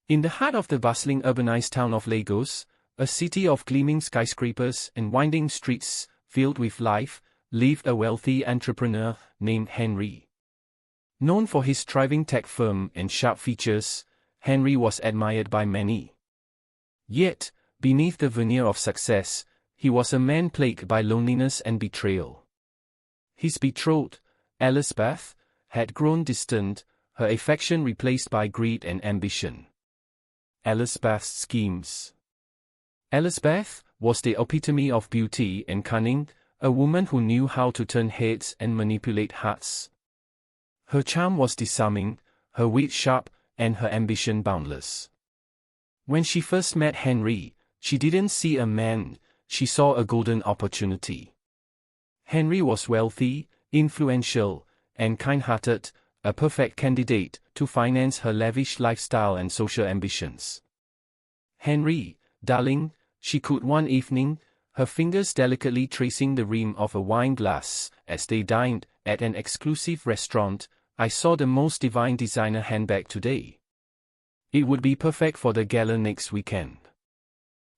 In the heart of the bustling urbanized town of Lagos, a city of gleaming skyscrapers and winding streets filled with life, lived a wealthy entrepreneur named Henry. Known for his thriving tech firm and sharp features, Henry was admired by many. Yet, beneath the veneer of success, he was a man plagued by loneliness and betrayal. His betrothed, Elizbeth, had grown distant, her affection replaced by greed and ambition. Elizabeth's schemes. Elizabeth was the epitome of beauty and cunning, a woman who knew how to turn heads and manipulate hearts. Her charm was disarming, her wit sharp, and her ambition boundless. When she first met Henry, she didn't see a man, she saw a golden opportunity. Henry was wealthy, influential, and kind-hearted, a perfect candidate to finance her lavish lifestyle and social ambitions. "Henry, darling," she could one evening, her fingers delicately tracing the rim of a wine glass, as they dined at an exclusive restaurant, "I saw the most divine designer handbag today. It would be perfect for the gala next weekend."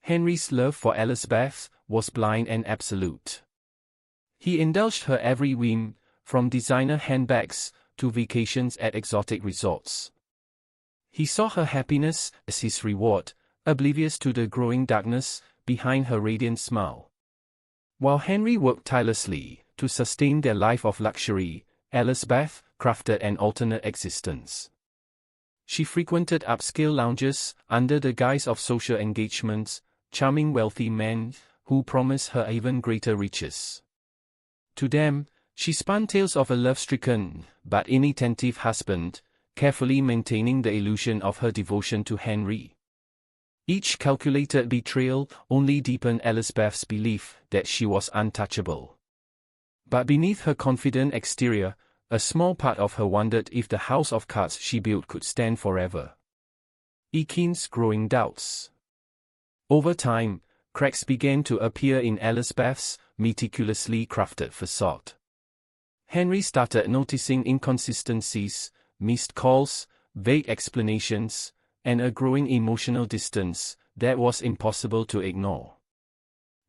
Henry's love for Elizabeth was blind and absolute. He indulged her every whim, from designer handbags to vacations at exotic resorts. He saw her happiness as his reward, oblivious to the growing darkness behind her radiant smile. While Henry worked tirelessly to sustain their life of luxury, Elizabeth crafted an alternate existence. She frequented upscale lounges under the guise of social engagements, charming wealthy men who promised her even greater riches. To them, she spun tales of a love-stricken but inattentive husband, carefully maintaining the illusion of her devotion to Henry. Each calculated betrayal only deepened Elizabeth's belief that she was untouchable. But beneath her confident exterior, a small part of her wondered if the house of cards she built could stand forever. Ekin's growing doubts. Over time, cracks began to appear in Elizabeth's meticulously crafted facade. Henry started noticing inconsistencies, missed calls, vague explanations, and a growing emotional distance that was impossible to ignore.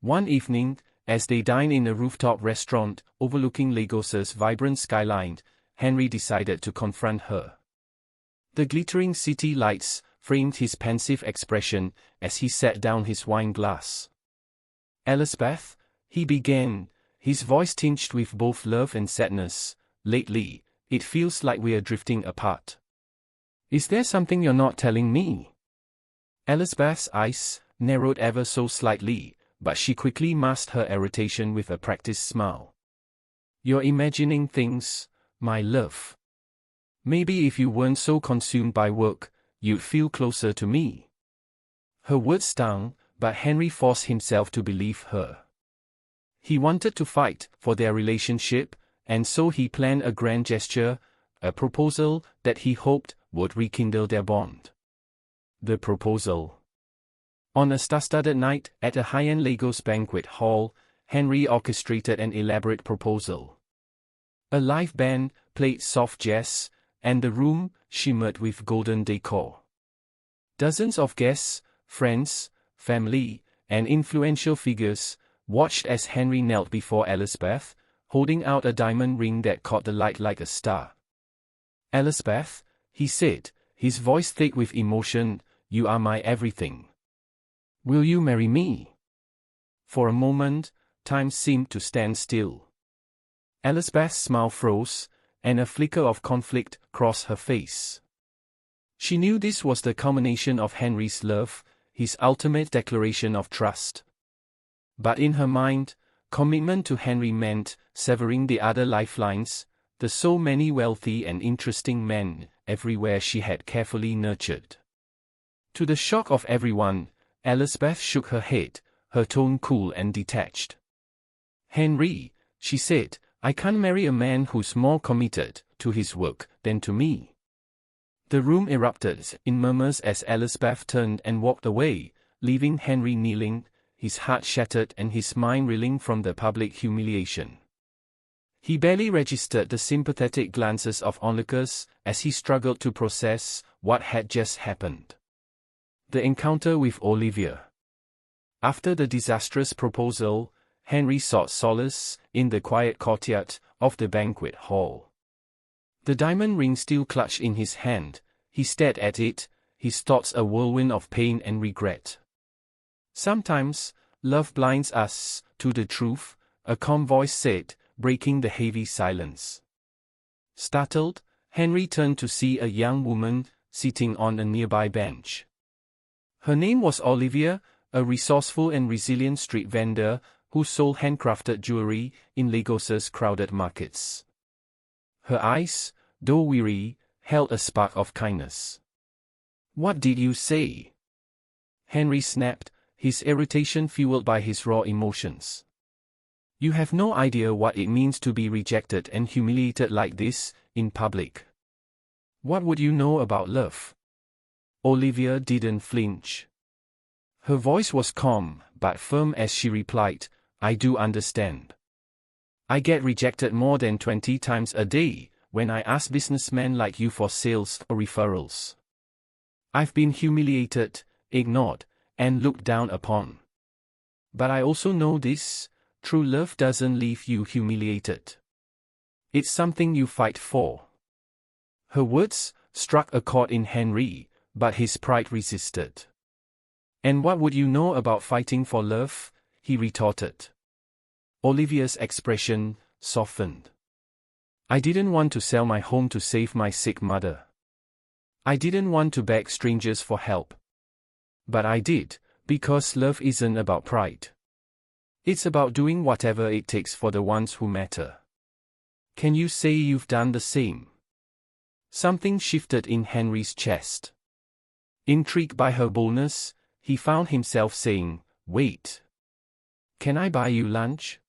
One evening, as they dined in a rooftop restaurant overlooking Lagos's vibrant skyline, Henry decided to confront her. The glittering city lights framed his pensive expression as he set down his wine glass. "Elizabeth," he began, his voice tinged with both love and sadness, "lately, it feels like we are drifting apart. Is there something you're not telling me?" Elizabeth's eyes narrowed ever so slightly, but she quickly masked her irritation with a practiced smile. "You're imagining things, my love. Maybe if you weren't so consumed by work, you'd feel closer to me." Her words stung, but Henry forced himself to believe her. He wanted to fight for their relationship, and so he planned a grand gesture, a proposal that he hoped would rekindle their bond. The proposal. On a star-studded night at a high-end Lagos banquet hall, Henry orchestrated an elaborate proposal. A live band played soft jazz, and the room shimmered with golden decor. Dozens of guests, friends, family, and influential figures watched as Henry knelt before Elizabeth, holding out a diamond ring that caught the light like a star. "Elizabeth," he said, his voice thick with emotion, "you are my everything. Will you marry me?" For a moment, time seemed to stand still. Elizabeth's smile froze, and a flicker of conflict crossed her face. She knew this was the culmination of Henry's love, his ultimate declaration of trust. But in her mind, commitment to Henry meant severing the other lifelines, the so many wealthy and interesting men everywhere she had carefully nurtured. To the shock of everyone, Elizabeth shook her head, her tone cool and detached. "Henry," she said, "I can't marry a man who's more committed to his work than to me." The room erupted in murmurs as Elizabeth turned and walked away, leaving Henry kneeling, his heart shattered and his mind reeling from the public humiliation. He barely registered the sympathetic glances of onlookers as he struggled to process what had just happened. The encounter with Olivia. After the disastrous proposal, Henry sought solace in the quiet courtyard of the banquet hall. The diamond ring still clutched in his hand, he stared at it, his thoughts a whirlwind of pain and regret. Sometimes, love blinds us to the truth, a calm voice said, breaking the heavy silence. Startled, Henry turned to see a young woman sitting on a nearby bench. Her name was Olivia, a resourceful and resilient street vendor who sold handcrafted jewelry in Lagos's crowded markets. Her eyes, though weary, held a spark of kindness. "What did you say?" Henry snapped, his irritation fueled by his raw emotions. "You have no idea what it means to be rejected and humiliated like this, in public. What would you know about love?" Olivia didn't flinch. Her voice was calm, but firm as she replied, "I do understand. I get rejected more than 20 times a day, when I ask businessmen like you for sales or referrals. I've been humiliated, ignored, and looked down upon. But I also know this, true love doesn't leave you humiliated. It's something you fight for." Her words struck a chord in Henry, but his pride resisted. "And what would you know about fighting for love?" he retorted. Olivia's expression softened. "I didn't want to sell my home to save my sick mother. I didn't want to beg strangers for help. But I did, because love isn't about pride. It's about doing whatever it takes for the ones who matter. Can you say you've done the same?" Something shifted in Henry's chest. Intrigued by her boldness, he found himself saying, "Wait. Can I buy you lunch?"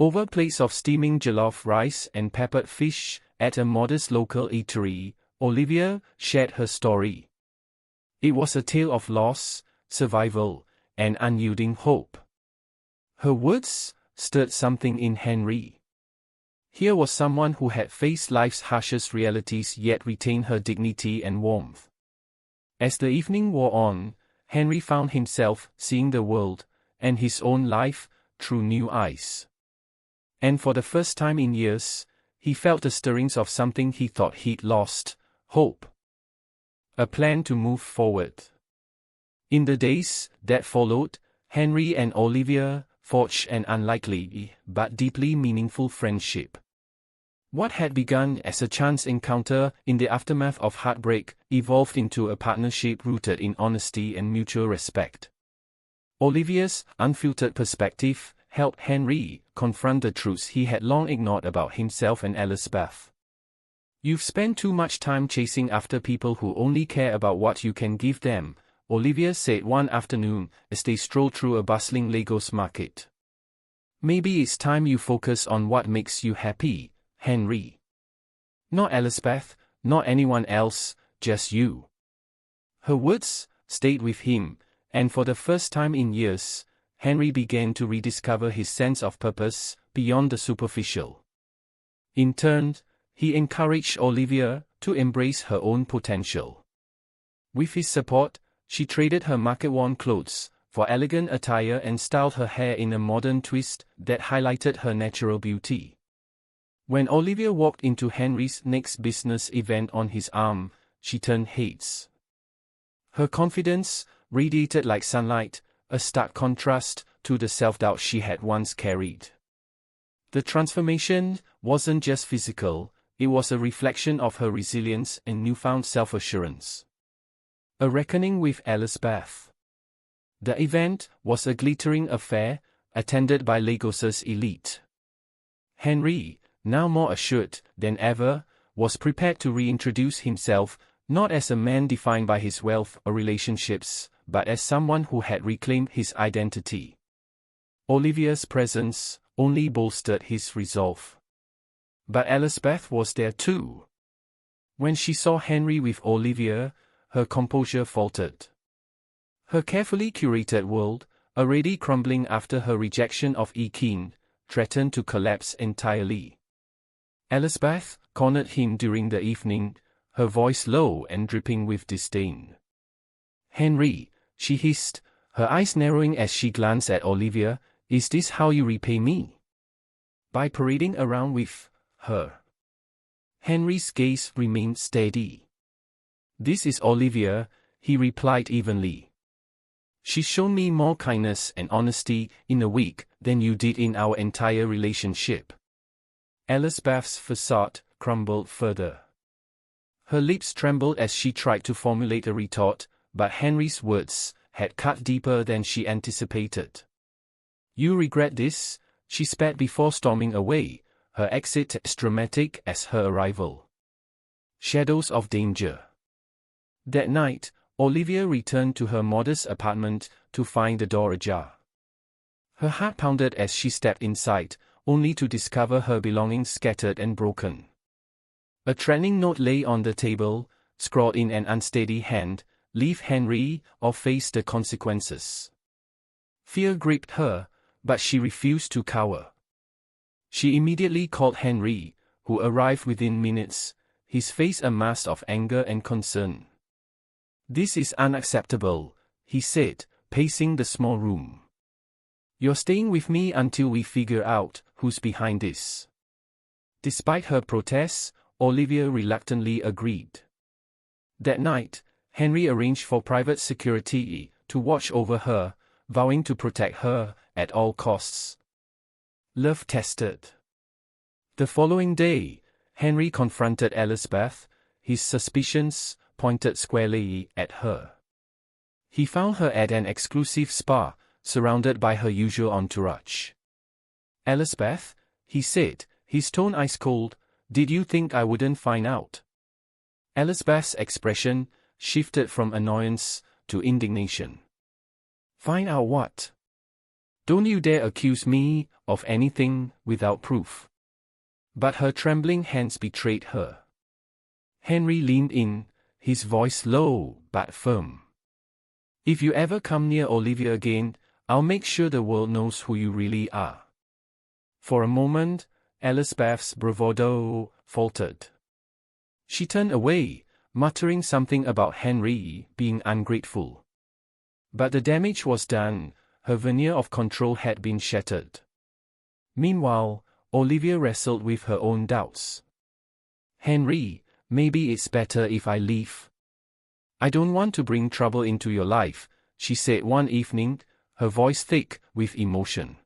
Over plates of steaming jollof rice and peppered fish, at a modest local eatery, Olivia shared her story. It was a tale of loss, survival, and unyielding hope. Her words stirred something in Henry. Here was someone who had faced life's harshest realities yet retained her dignity and warmth. As the evening wore on, Henry found himself seeing the world, and his own life, through new eyes. And for the first time in years, he felt the stirrings of something he thought he'd lost: hope. A plan to move forward. In the days that followed, Henry and Olivia forged an unlikely but deeply meaningful friendship. What had begun as a chance encounter in the aftermath of heartbreak evolved into a partnership rooted in honesty and mutual respect. Olivia's unfiltered perspective helped Henry confront the truths he had long ignored about himself and Elizbeth. "You've spent too much time chasing after people who only care about what you can give them," Olivia said one afternoon as they strolled through a bustling Lagos market. "Maybe it's time you focus on what makes you happy, Henry. Not Elizbeth, not anyone else, just you." Her words stayed with him, and for the first time in years, Henry began to rediscover his sense of purpose beyond the superficial. In turn, he encouraged Olivia to embrace her own potential. With his support, she traded her market-worn clothes for elegant attire and styled her hair in a modern twist that highlighted her natural beauty. When Olivia walked into Henry's next business event on his arm, she turned heads. Her confidence radiated like sunlight, a stark contrast to the self-doubt she had once carried. The transformation wasn't just physical, it was a reflection of her resilience and newfound self-assurance. A reckoning with Elizbeth. The event was a glittering affair, attended by Lagos's elite. Henry, now more assured than ever, was prepared to reintroduce himself, not as a man defined by his wealth or relationships, but as someone who had reclaimed his identity. Olivia's presence only bolstered his resolve. But Elizbeth was there too. When she saw Henry with Olivia, her composure faltered. Her carefully curated world, already crumbling after her rejection of Ekin, threatened to collapse entirely. Elizbeth cornered him during the evening, her voice low and dripping with disdain. "Henry," she hissed, her eyes narrowing as she glanced at Olivia, "is this how you repay me? By parading around with her?" Henry's gaze remained steady. "This is Olivia," he replied evenly. "She's shown me more kindness and honesty in a week than you did in our entire relationship." Elizabeth's facade crumbled further. Her lips trembled as she tried to formulate a retort, but Henry's words had cut deeper than she anticipated. "You regret this?" she spat before storming away, her exit as dramatic as her arrival. Shadows of danger. That night, Olivia returned to her modest apartment to find the door ajar. Her heart pounded as she stepped inside, only to discover her belongings scattered and broken. A threatening note lay on the table, scrawled in an unsteady hand, "Leave Henry, or face the consequences." Fear gripped her, but she refused to cower. She immediately called Henry, who arrived within minutes, his face a mask of anger and concern. "This is unacceptable," he said, pacing the small room. "You're staying with me until we figure out who's behind this." Despite her protests, Olivia reluctantly agreed. That night, Henry arranged for private security to watch over her, vowing to protect her at all costs. Love tested. The following day, Henry confronted Elizabeth, his suspicions pointed squarely at her. He found her at an exclusive spa, surrounded by her usual entourage. "Elizabeth," he said, his tone ice cold, "did you think I wouldn't find out?" Elizabeth's expression shifted from annoyance to indignation. "Find out what? Don't you dare accuse me of anything without proof." But her trembling hands betrayed her. Henry leaned in, his voice low but firm. "If you ever come near Olivia again, I'll make sure the world knows who you really are." For a moment, Elizabeth's bravado faltered. She turned away, muttering something about Henry being ungrateful. But the damage was done, her veneer of control had been shattered. Meanwhile, Olivia wrestled with her own doubts. "Henry, maybe it's better if I leave. I don't want to bring trouble into your life," she said one evening, her voice thick with emotion.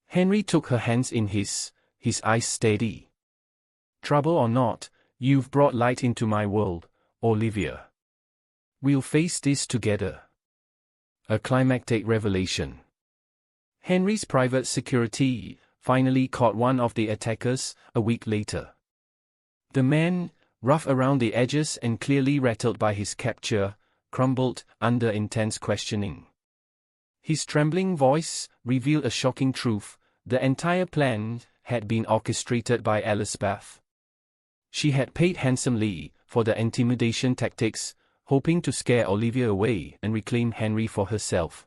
Henry took her hands in his eyes steady. "Trouble or not, you've brought light into my world, Olivia. We'll face this together." A climactic revelation. Henry's private security finally caught one of the attackers a week later. The man, rough around the edges and clearly rattled by his capture, crumbled under intense questioning. His trembling voice revealed a shocking truth: the entire plan had been orchestrated by Elizabeth. She had paid handsomely for the intimidation tactics, hoping to scare Olivia away and reclaim Henry for herself.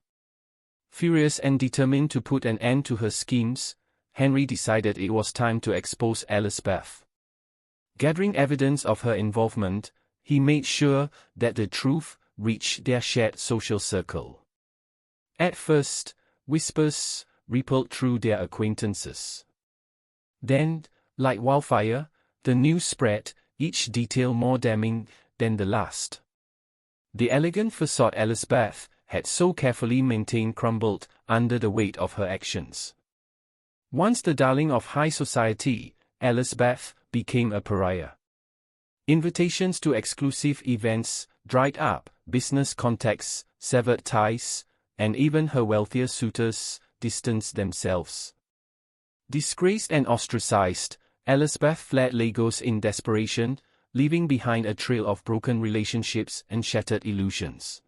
Furious and determined to put an end to her schemes, Henry decided it was time to expose Elizabeth. Gathering evidence of her involvement, he made sure that the truth reached their shared social circle. At first, whispers rippled through their acquaintances. Then, like wildfire, the news spread, each detail more damning than the last. The elegant facade Elizabeth had so carefully maintained crumbled under the weight of her actions. Once the darling of high society, Elizabeth became a pariah. Invitations to exclusive events dried up, business contacts severed ties, and even her wealthier suitors distanced themselves. Disgraced and ostracized, Elizabeth fled Lagos in desperation, leaving behind a trail of broken relationships and shattered illusions.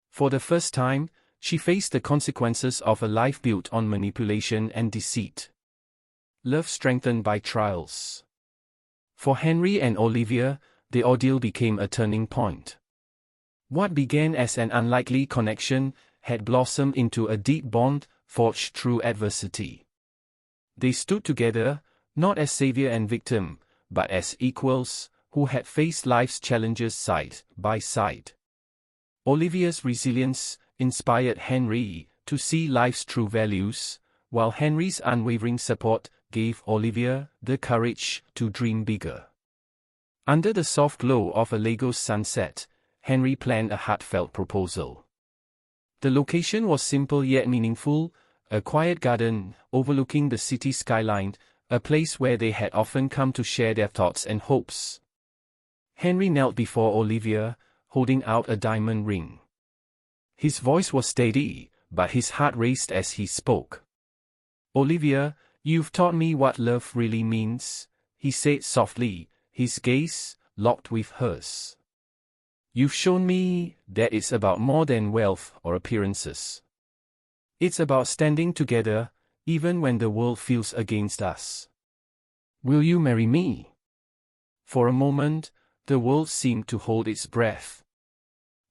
For the first time, she faced the consequences of a life built on manipulation and deceit. Love strengthened by trials. For Henry and Olivia, the ordeal became a turning point. What began as an unlikely connection had blossomed into a deep bond forged through adversity. They stood together, not as savior and victim, but as equals who had faced life's challenges side by side. Olivia's resilience inspired Henry to see life's true values, while Henry's unwavering support gave Olivia the courage to dream bigger. Under the soft glow of a Lagos sunset, Henry planned a heartfelt proposal. The location was simple yet meaningful, a quiet garden overlooking the city skyline, a place where they had often come to share their thoughts and hopes. Henry knelt before Olivia, holding out a diamond ring. His voice was steady, but his heart raced as he spoke. "Olivia, you've taught me what love really means," he said softly, his gaze locked with hers. "You've shown me that it's about more than wealth or appearances. It's about standing together, even when the world feels against us. Will you marry me?" For a moment, the world seemed to hold its breath.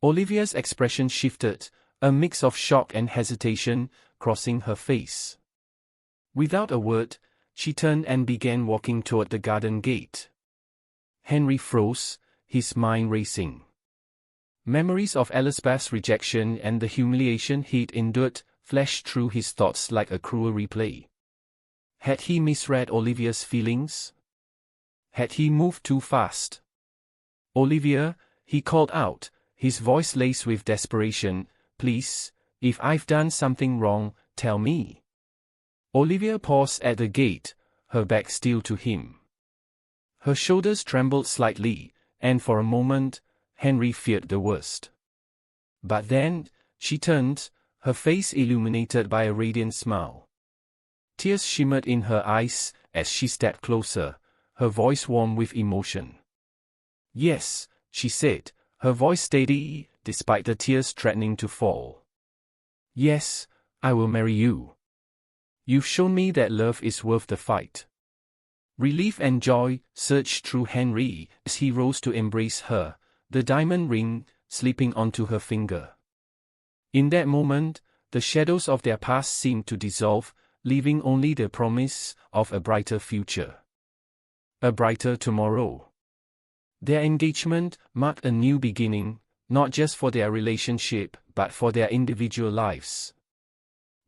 Olivia's expression shifted, a mix of shock and hesitation crossing her face. Without a word, she turned and began walking toward the garden gate. Henry froze, his mind racing. Memories of Elizabeth's rejection and the humiliation he'd endured flashed through his thoughts like a cruel replay. Had he misread Olivia's feelings? Had he moved too fast? "Olivia," he called out, his voice laced with desperation, "please, if I've done something wrong, tell me." Olivia paused at the gate, her back still to him. Her shoulders trembled slightly, and for a moment, Henry feared the worst. But then, she turned, her face illuminated by a radiant smile. Tears shimmered in her eyes as she stepped closer, her voice warm with emotion. "Yes," she said, her voice steady, despite the tears threatening to fall. "Yes, I will marry you. You've shown me that love is worth the fight." Relief and joy surged through Henry as he rose to embrace her, the diamond ring slipping onto her finger. In that moment, the shadows of their past seemed to dissolve, leaving only the promise of a brighter future. A brighter tomorrow. Their engagement marked a new beginning, not just for their relationship, but for their individual lives.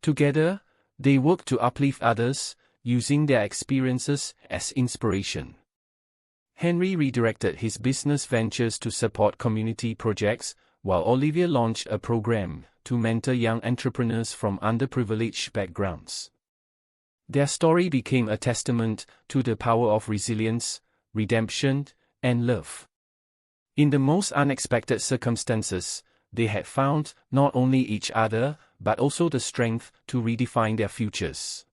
Together, they worked to uplift others, using their experiences as inspiration. Henry redirected his business ventures to support community projects, while Olivia launched a program to mentor young entrepreneurs from underprivileged backgrounds. Their story became a testament to the power of resilience, redemption, and love. In the most unexpected circumstances, they had found not only each other, but also the strength to redefine their futures.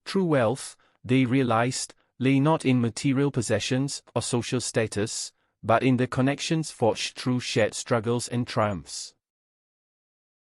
True wealth, they realized, lay not in material possessions or social status, but in the connections forged through shared struggles and triumphs.